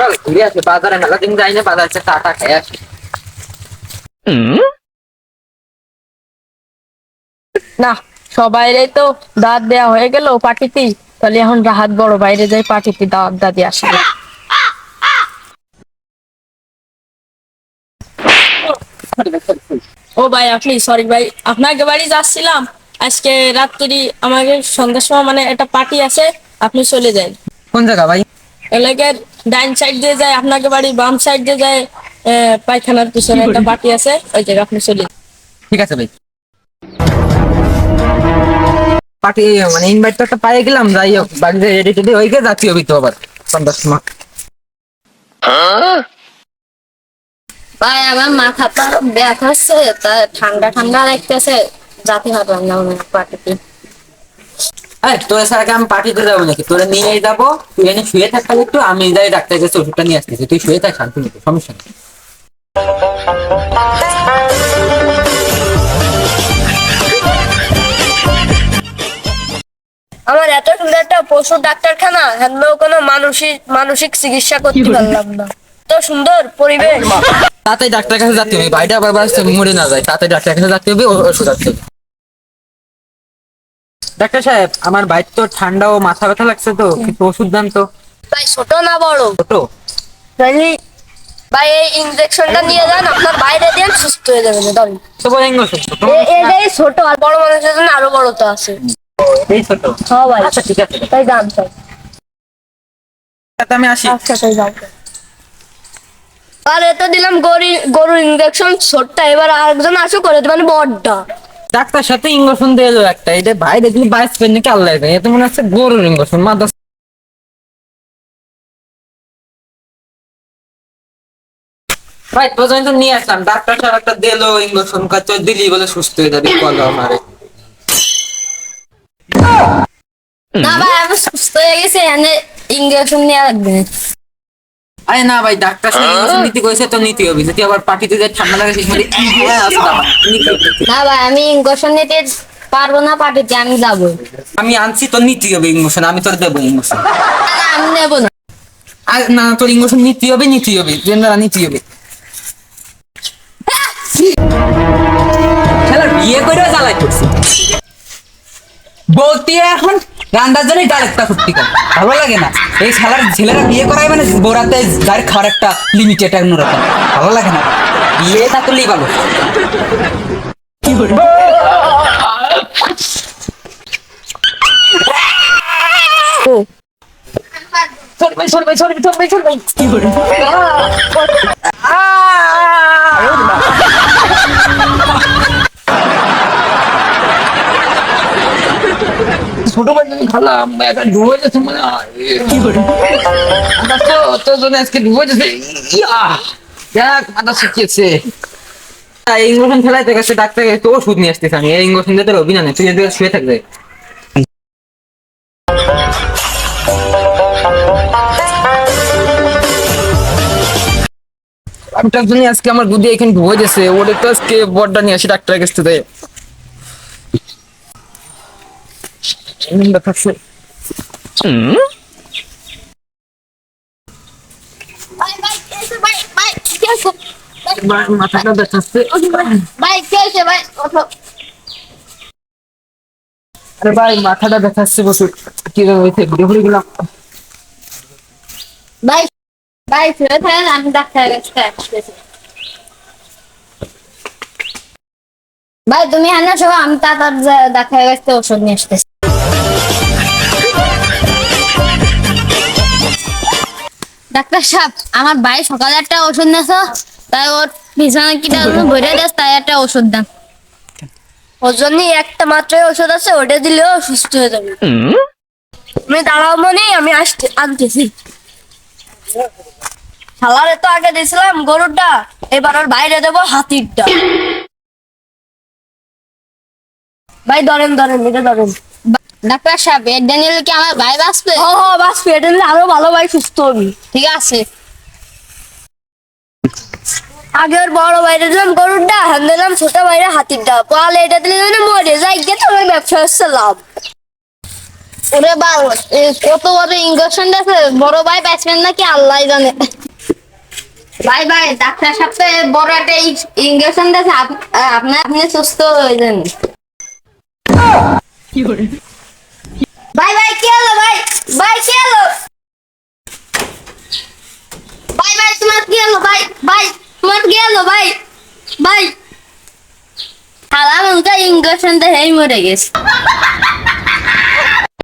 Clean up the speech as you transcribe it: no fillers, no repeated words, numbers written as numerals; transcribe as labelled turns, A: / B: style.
A: চল ঘুরে আসি বাজারে, মেলা দিন যাই না, বাজার চা টা খেয়ে আসি।
B: না, সবাইরে তো দাওয়াত দেওয়া হয়ে গেল পার্টিতে। তাহলে এখন রাহাত বড় বাইরে যাই পার্টিতে দাওয়াত দিয়ে আসবে। ও ভাই, আপনি সরি ভাই, আপনাকে বাড়ি যাচ্ছিলাম আজকে রাত্রি। আমাকে সন্ধ্যার সময় মানে একটা পার্টি আছে, আপনি চলে যান।
A: কোন জায়গা ভাই?
B: এলাকার ডাইন সাইড দিয়ে যায়, আপনাকে বাড়ি বাম সাইড দিয়ে যায়। পায়খানার পিছনে একটা পার্টি আছে, ওই জায়গায় আপনি চলে যান।
A: ঠিক আছে ভাই। পার্টি মানে ইনভাইট তো একটা পাই গেলাম, যাই হোক বাড়িতে রেডি টেডি হয়ে গিয়ে যাচ্ছি হবি তো আবার সন্ধ্যার সময়।
B: ভাই আমার মাথাটা ব্যথা হচ্ছে, তা ঠান্ডা ঠান্ডা লাগতেছে, যাতে পারলাম না পার্টিতে।
A: আরে তোর স্যার আমি পার্টিতে যাবো নাকি? তোরা নিয়েই যাবো, তুই এনে শুয়ে থাক খালি একটু, আমি যাই ডাক্তার কাছে ওষুধটা নিয়ে আসতেছি, তুই শুয়ে থাক শান্তি মতো, সমস্যা নেই।
B: আমার এত সুন্দর একটা পশু ডাক্তারখানা, হ্যাঁ কোনো মানসিক মানসিক চিকিৎসা করতে পারলাম না। তো সুন্দর পরিবেশ।
A: তাড়াতাড়ি ডাক্তার কাছে যেতে হবে, বাড়িটা আবার মরে না যায়, তাড়াতাড়ি ডাক্তার কাছে যেতে হবে, ওষুধ আনতে হবে। ডাক্তার সাহেব, আমার বাইর তো ঠান্ডা ও মাথা ব্যথা লাগছে, তো কিছু ওষুধ দেন তো।
B: ভাই ছোট না বড়?
A: ছোট।
B: তাহলে ভাই এই ইনজেকশনটা নিয়ে যান, আপনার বাইরে দিয়ে সুস্থ হয়ে যাবেন। ধরুন
A: তো বড় ইঞ্জেকশন ছোট?
B: এটাই ছোট, আর বড় মানুষের জন্য আরো বড় তো আছে।
A: এই ছোট?
B: হ্যাঁ ভাই।
A: আচ্ছা ঠিক আছে,
B: তাই যান তাই।
A: আমি আসি।
B: আচ্ছা তাই যান। আর এটা দিলাম গরুর ইনজেকশন ছোটটা, এবার আরেকজন আসো করে মানে বড়টা।
A: ডাক্তার সাথে ইঞ্জেকশন দিয়ে এলো একটা, এটা ভাই দেখলি বাইশ পেন নাকি আল্লাহ জানে, এটা মনে হচ্ছে গরুর ইঞ্জেকশন মাথা। ভাই তোর জন্য তো নিয়ে আসলাম, ডাক্তার সাহেব একটা দিলো ইঞ্জেকশন, কাজ দিলি বলে সুস্থ হয়ে যাবি, বলো আমারে।
B: না ভাই আমি সুস্থ হয়ে গেছি, এনে ইনজেকশন নেওয়া লাগবে না।
A: আরে না ভাই, ডাক্তার সাহেব ইঞ্জেকশন নিতে কইছে তো নিতে হবে, যদি আবার পার্টিতে যে ঠান্ডা লাগে সেই সময় হ্যাঁ আছে দাও, নিতে হবে।
B: না ভাই আমি ইনজেকশন নিতে পারবো না পার্টিতে, আমি যাবো।
A: আমি আনছি তো নিতে হবে ইঞ্জেকশন, আমি তোর দেবো ইঞ্জেকশন।
B: না আমি নেবো না।
A: আর না, তোর ইঞ্জেকশন নিতে হবে, জেনারা নিতে হবে। শালা বিয়ে কইরা জ্বালাই করছি, বলতে এখন রান্নার জন্য ডাইরেক্টটা সত্যি কর ভালো লাগে না। এই শালার ছেলেরা বিয়ে করায় মানে বোরাতে যার খাওয়ার একটা লিমিটেড অন্যরকম, ভালো লাগে না। বিয়ে না করলেই ভালো। কি করবো? কি করে? ছোট ভাই খালাম এখন ডুবে যাচ্ছে মনে হয়। কি করে? তোর জন্য আজকে ডুবে যাচ্ছে, দেখ মাথা শিখিয়েছে। ইঞ্জেকশন ফেলাইতে গেছে ডাক্তার, তো ওষুধ নিয়ে আসতেছে, আমি এই ইঞ্জেকশন দিতে অভিযান নেই, তুই এদিকে শুয়ে থাকবে। আমি তার জন্য আজকে আমার গুদি এখানে ডুবে গেছে, ওটা তো আজকে বড্ডা নিয়ে আসি ডাক্তারের কাছ থেকে।
B: ভাই ভাই কি আছে ভাই? ভাই কি আছে?
A: মাথাটা দেখাচ্ছে।
B: ভাই কি আছে ভাই? ওঠো।
A: আরে ভাই মাথাটা দেখাচ্ছে বসে, কি হয়েছে ঘুরে ঘুরে গেলাম।
B: ভাই ভাই ফিরে থাকেন, আমি ডাক্তারের কাছে আসতেছি। ভাই তুমি হানা সহ আমি তাড়াতাড়ি ডাক্তারের কাছে ওষুধ নিয়ে আসতেছি। ডাক্তার সাহেব, আমার ভাই সকালে একটা ওষুধ নেছো, তাই ওর পিছনে কি ভরে দেস, তাই একটা ওষুধ দেন। ওর জন্য একটা মাত্রই ওষুধ আছে, ওটা দিলেও সুস্থ হয়ে যাবে। তুমি দাঁড়াও মনে, আমি আনতেছি। শালারে তো আগে দিয়েছিলাম গরুরটা, এবার ওর বাইরে দেবো হাতিরটা। ভাই ধরেন ধরেন, এটা ধরেন। ডাক্তার সাহেব এটা নিলে কি আমার ভাই বাঁচবে? হ্যাঁ বাঁচবে, এটা নিলে আরো ভালো ভাই সুস্থ হবি। ঠিক আছে, আগে ওর বড় বাইরে দিলাম গরুরটা, হ্যাঁ দিলাম ছোট বাইরে হাতিরটা, পালে এটা দিলে মানে মরে যাই, গিয়ে তোমার ব্যবসা হচ্ছে লাভ। ওরে বাবা কত বড় ইঞ্জেকশন দিয়েছে, বড় ভাই বাঁচবেন নাকি আল্লাহ জানে। ভাই ভাই ডাক্তার সাহেব বড় একটা ইঞ্জেকশন দিয়েছে, আপনি সুস্থ হয়ে যান। ভাই ভাই কি হলো ভাই? ভাই কি হলো? ভাই ভাই তোমার কি হলো ভাই? ভাই তোমার কি হলো ভাই? ভাই হালা মনটা ইঞ্জেকশন দিয়ে মরে গেছে।